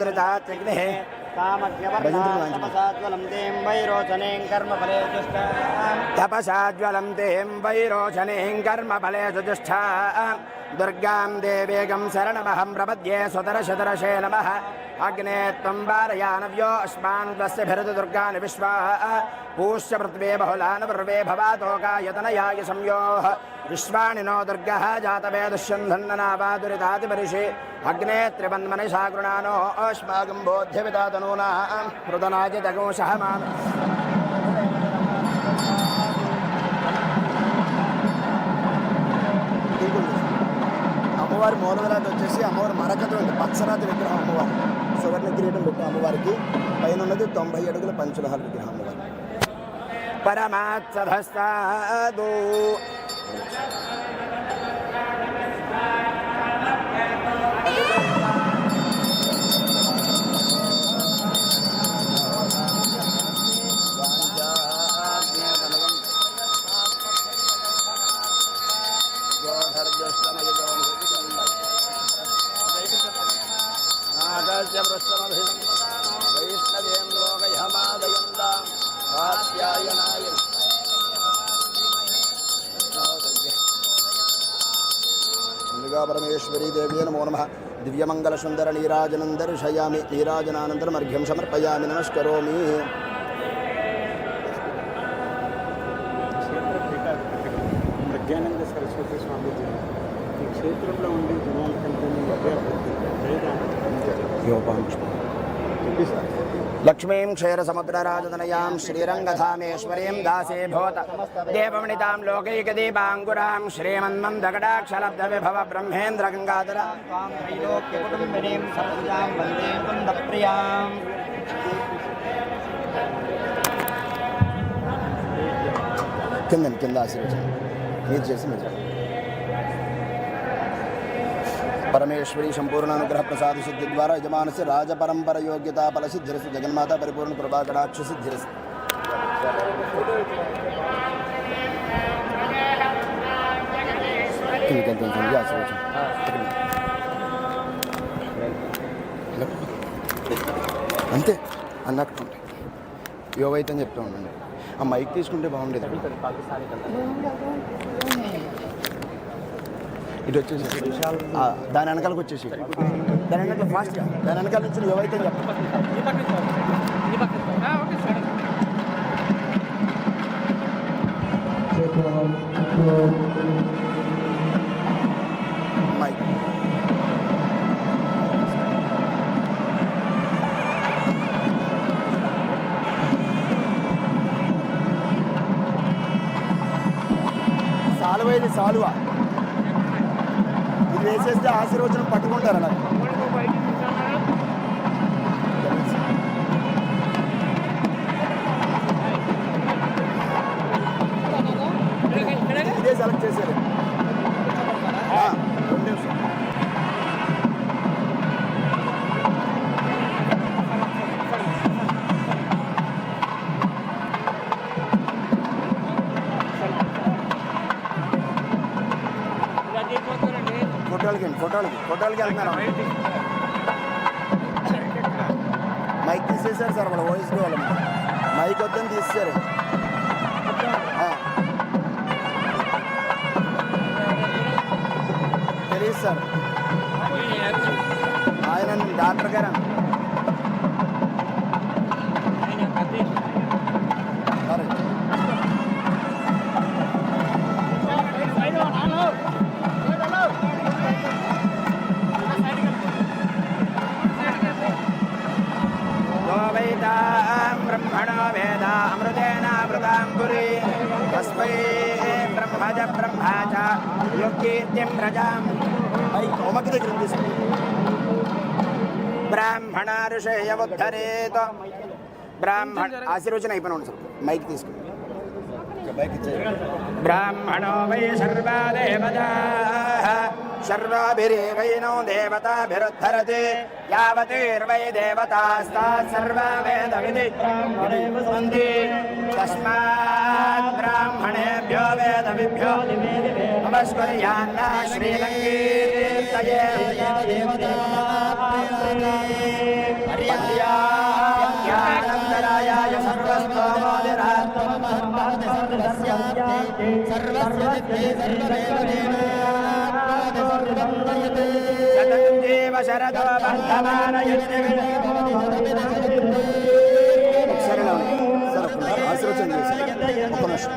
वादुरितात्यग्निः तपसाज्वलं तें वैरोचनें कर्मफलेषु जुष्ठा दुर्गां देवीगं शरणमहं प्रपद्ये सुतरशतरशे नमः अग्ने त्वं वारयानव्यो अस्मान् तस्यभिरतु दुर्गानि विश्वाः पूष्य पृथ्वी बहुलानि पर्वे भवातोकायतनयाय संयोः विश्वानि नो दुर्गः जातवेदुष्यन्धन्ननावादुरितातिपरिषे अग्ने त्रिवन्मनिषा गृणानो अस्माकं बोध्यविदातनूनां हृदनाजितगोषः मान् అమ్మవారి మూలవిరాట్ వచ్చేసి అమ్మవారి మరకటువంటి పచ్చరాతి విగ్రహం అమ్మవారి సువర్ణ కిరీటం పెట్టిన అమ్మవారికి పైన ఉన్నది 90 అడుగుల పంచలోహాల విగ్రహం అమ్మవారి పరమాత్సధస్తాదు वैष्णवें लोकयमादयन्तां कात्यायनाय चन्द्रिका परमेश्वरी देवी नमो नमः दिव्यमङ्गलसुन्दर नीराजनं दर्शयामि नीराजनानन्तरम् अर्घ्यं समर्पयामि नमस्करोमि ప్రజ్ఞానంద సరస్వతి స్వామీజీ ఈ క్షేత్రంలో ఉండి జనాల కంటే लक्ष्मीं क्षीरसमुद्रराजतनयां श्रीरङ्गधामेश्वरीं दासे भूत देवमणितां लोकैकदीपाङ्कुरां श्रीमन्मन्दकटाक्षलब्धविभव ब्रह्मेन्द्रगङ्गाधरा त्रैलोक्यकुटुम्बिनीं सत्यां वन्दे कुन्दप्रियां కింద ఆశీర్వచనం మీరు చేసి మీరు परमेश्वरी संपूर्ण अनुग्रह प्रसाद सिद्धि द्वारा यजमान से राज परंपरा योग्यता फल सिद्धिरस्तु जगन्माता परिपूर्ण कृपा कटाक्ष सिद्धिरस्तु అంతే అన్నట్టు యోగైతే చెప్తూ ఉండండి ఆ మైక్ తీసుకుంటే బాగుండేది ఇటు వచ్చేసి దాని వెనకాలకు వచ్చేసి దాని వెనకాల ఫాస్ట్గా దాని వెనకాల నుంచి ఏవైతే సాలువ ఇది సాలువా వేసేస్తే ఆశీర్వచనం పట్టుకుంటారు అలా ఇదే సెలెక్ట్ చేశారు ఫోటోలకి వెళ్తున్నారు మైక్ తీసేసారు సార్ వాళ్ళ వాయిస్ వాళ్ళ మైక్ వద్దని తీసేశారు తెలియదు సార్ ఆయన డాక్టర్ గారు ब्रह्मणो वेद अमृतेनामृताम्बुरी तस्मै ब्रह्मज ब्रह्मा च योगीर्तिं प्रजां ब्राह्मण ऋषयमुद्धरेत ब्राह्मण आशीर्वचन అయిపోయినాను సార్ మైక్ తీసుకుని ब्राह्मणो वै सर्वा देवताः सर्वाभिरेवैनो देवताभिरुद्धरति यावतीर्वै देवतास्ताः सर्वा वेदविधि ब्राह्मणेव तस्मात् ब्राह्मणेभ्यो वेदविभ्यो नमस्कुर्यान्नः श्रीलङ्कीर्तये देवता ఒకసారి ఆశీర్వచనం చేసి ఒక నిమిషం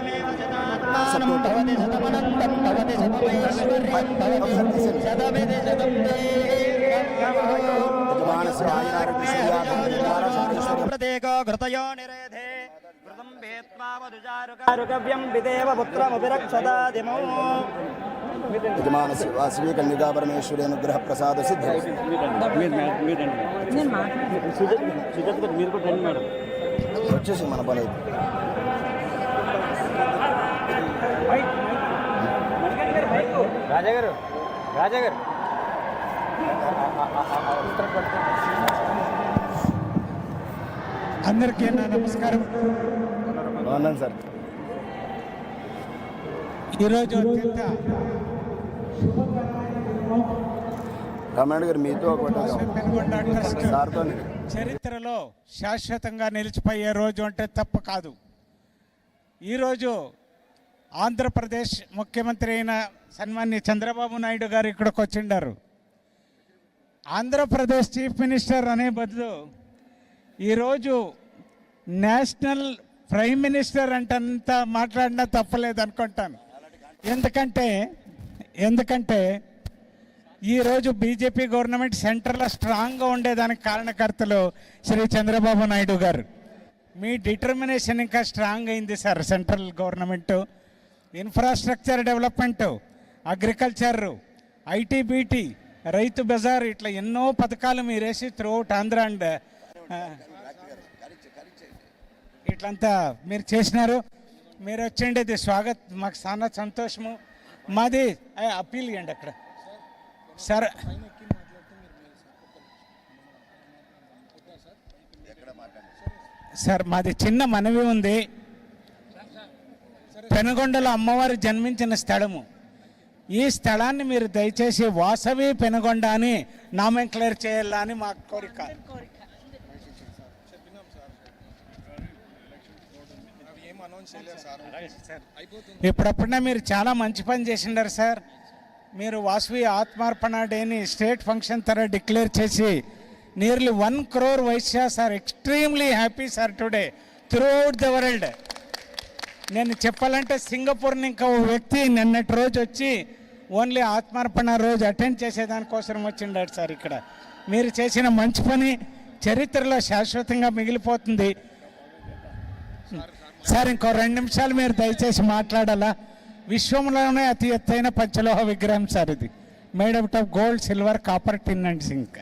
యజమానస్య వాసవి కన్యకా పరమేశ్వరి అనుగ్రహ ప్రసాద సిద్ధి. వచ్చేసి మన పని అయితే రాజాగారు అందరికీ నా నమస్కారం. బాగున్నాను సార్. ఈరోజు అత్యంత రామాయణ గారు మీతో పెనుగొండ ట్రస్ట్ సార్తో చరిత్రలో శాశ్వతంగా నిలిచిపోయే రోజు అంటే తప్పు కాదు. ఈరోజు ఆంధ్రప్రదేశ్ ముఖ్యమంత్రి అయిన సన్మాన్య చంద్రబాబు నాయుడు గారు ఇక్కడికి వచ్చిండారు. ఆంధ్రప్రదేశ్ చీఫ్ మినిస్టర్ అనే బదులు ఈరోజు నేషనల్ ప్రైమ్ మినిస్టర్ అంటంత మాట్లాడినా తప్పలేదు అనుకుంటాను. ఎందుకంటే ఈరోజు బీజేపీ గవర్నమెంట్ సెంటర్లో స్ట్రాంగ్గా ఉండేదానికి కారణకర్తలు శ్రీ చంద్రబాబు నాయుడు గారు. మీ డిటర్మినేషన్ ఇంకా స్ట్రాంగ్ అయింది sir. Central government infrastructure development, agriculture, IT, BT, Rythu Bazar ఇట్లా ఎన్నో పథకాలు మీరు వేసి త్రూఅవుట్ ఆంధ్ర అండ్ ఇట్లంతా మీరు చేసినారు. మీరు వచ్చేది స్వాగత్, మాకు చాలా సంతోషము. మాది అప్పీల్ ఇవ్వండి అక్కడ సార్. సార్ మాది చిన్న మనవి ఉంది. పెనుగొండలో అమ్మవారు జన్మించిన స్థలము. ఈ స్థలాన్ని మీరు దయచేసి వాసవి పెనుగొండ అని నామెన్క్లేర్ చేయాలా అని మా కోరిక. ఇప్పుడప్పుడే మీరు చాలా మంచి పని చేసిండారు సార్. మీరు వాసవి ఆత్మార్పణ డేని స్టేట్ ఫంక్షన్ తర డిక్లేర్ చేసి nearly 1 crore Vaishyas are extremely happy sir today throughout the world. నేను చెప్పాలంటే సింగపూర్ని ఇంకా ఓ వ్యక్తి నిన్నటి రోజు వచ్చి ఓన్లీ ఆత్మార్పణ రోజు అటెండ్ చేసేదానికోసం వచ్చిండాడు సార్. ఇక్కడ మీరు చేసిన మంచి పని చరిత్రలో శాశ్వతంగా మిగిలిపోతుంది సార్. ఇంకో 2 నిమిషాలు మీరు దయచేసి మాట్లాడాలా. విశ్వంలోనే అతి ఎత్తైన పంచలోహ విగ్రహం సార్ ఇది. Made out of gold, silver, copper, tin and zinc.